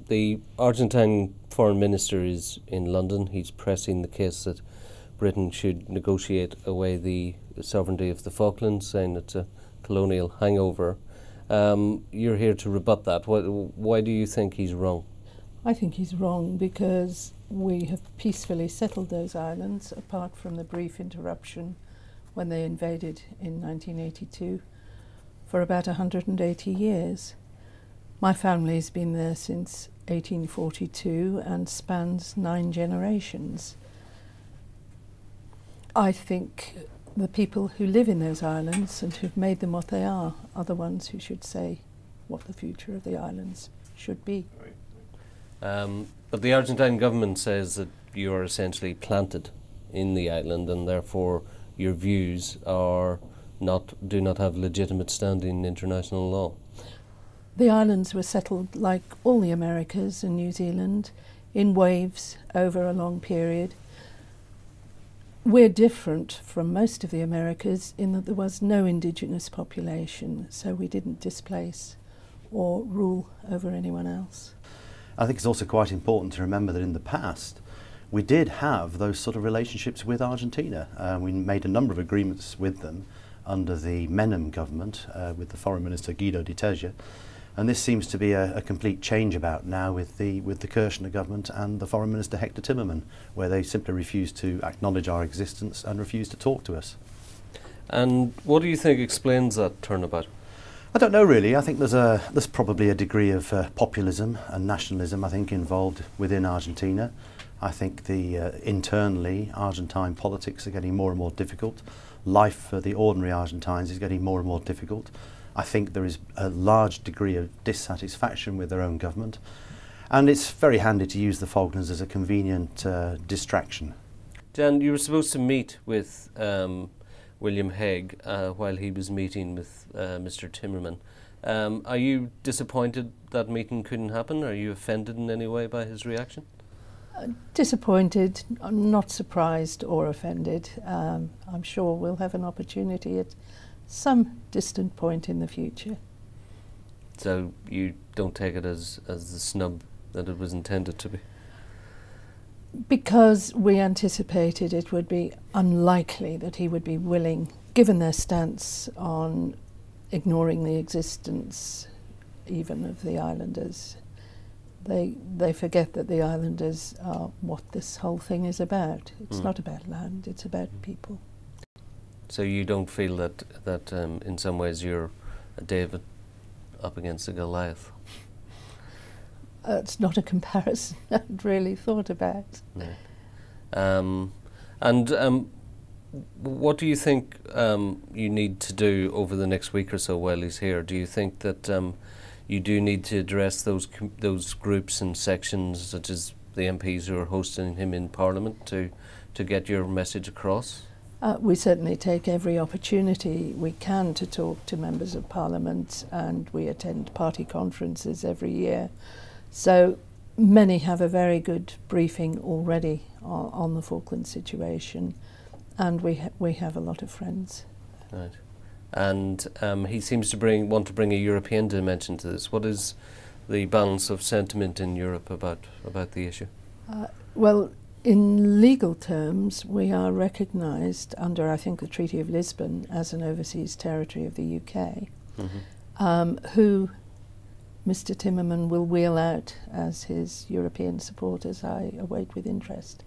The Argentine foreign minister is in London. He's pressing the case that Britain should negotiate away the sovereignty of the Falklands, saying it's a colonial hangover. You're here to rebut that. Why do you think he's wrong? I think he's wrong because we have peacefully settled those islands, apart from the brief interruption when they invaded in 1982, for about 180 years. My family's been there since 1842 and spans 9 generations. I think the people who live in those islands and who've made them what they are the ones who should say what the future of the islands should be. But the Argentine government says that you are essentially planted in the island, and therefore your views do not have legitimate standing in international law. The islands were settled, like all the Americas and New Zealand, in waves over a long period. We're different from most of the Americas in that there was no indigenous population, so we didn't displace or rule over anyone else. I think it's also quite important to remember that in the past we did have those sort of relationships with Argentina. We made a number of agreements with them under the Menem government with the Foreign Minister Guido di Tergia, and this seems to be a complete change about now with the Kirchner government and the Foreign Minister Hector Timmerman, where they simply refuse to acknowledge our existence and refuse to talk to us. And what do you think explains that turnabout? I don't know really. I think there's probably a degree of populism and nationalism, I think, involved within Argentina. I think internally Argentine politics are getting more and more difficult. Life for the ordinary Argentines is getting more and more difficult. I think there is a large degree of dissatisfaction with their own government, and it's very handy to use the Falklands as a convenient distraction. Jan, you were supposed to meet with William Hague while he was meeting with Mr. Timmerman. Are you disappointed that meeting couldn't happen? Are you offended in any way by his reaction? Disappointed, not surprised or offended. I'm sure we'll have an opportunity at some distant point in the future. So you don't take it as the snub that it was intended to be? Because we anticipated it would be unlikely that he would be willing, given their stance on ignoring the existence even of the islanders. They forget that the islanders are what this whole thing is about. It's not about land, it's about people. So you don't feel that in some ways you're a David up against a Goliath? It's not a comparison I'd really thought about. No. What do you think you need to do over the next week or so while he's here? Do you think that you do need to address those groups and sections, such as the MPs who are hosting him in Parliament, to get your message across? We certainly take every opportunity we can to talk to members of Parliament, and we attend party conferences every year. So many have a very good briefing already on the Falkland situation, and we have a lot of friends. Right. And he seems to want to bring a European dimension to this. What is the balance of sentiment in Europe about the issue? Well, in legal terms, we are recognised under, I think, the Treaty of Lisbon as an overseas territory of the UK, who Mr. Timmerman will wheel out as his European supporters. I await with interest.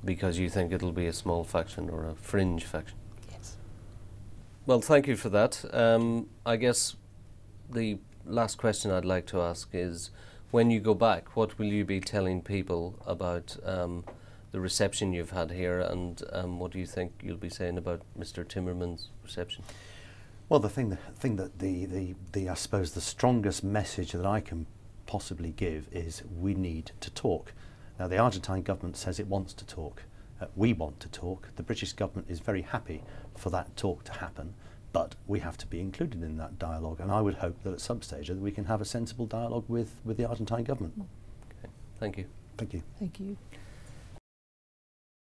Because you think it'll be a small faction or a fringe faction? Yes. Well, thank you for that. I guess the last question I'd like to ask is, when you go back, what will you be telling people about the reception you've had here, and what do you think you'll be saying about Mr. Timmerman's reception? Well, the thing that I suppose the strongest message that I can possibly give is we need to talk. Now, the Argentine government says it wants to talk. We want to talk. The British government is very happy for that talk to happen, but we have to be included in that dialogue, and I would hope that at some stage that we can have a sensible dialogue with the Argentine government. Okay. Thank you. Thank you. Thank you.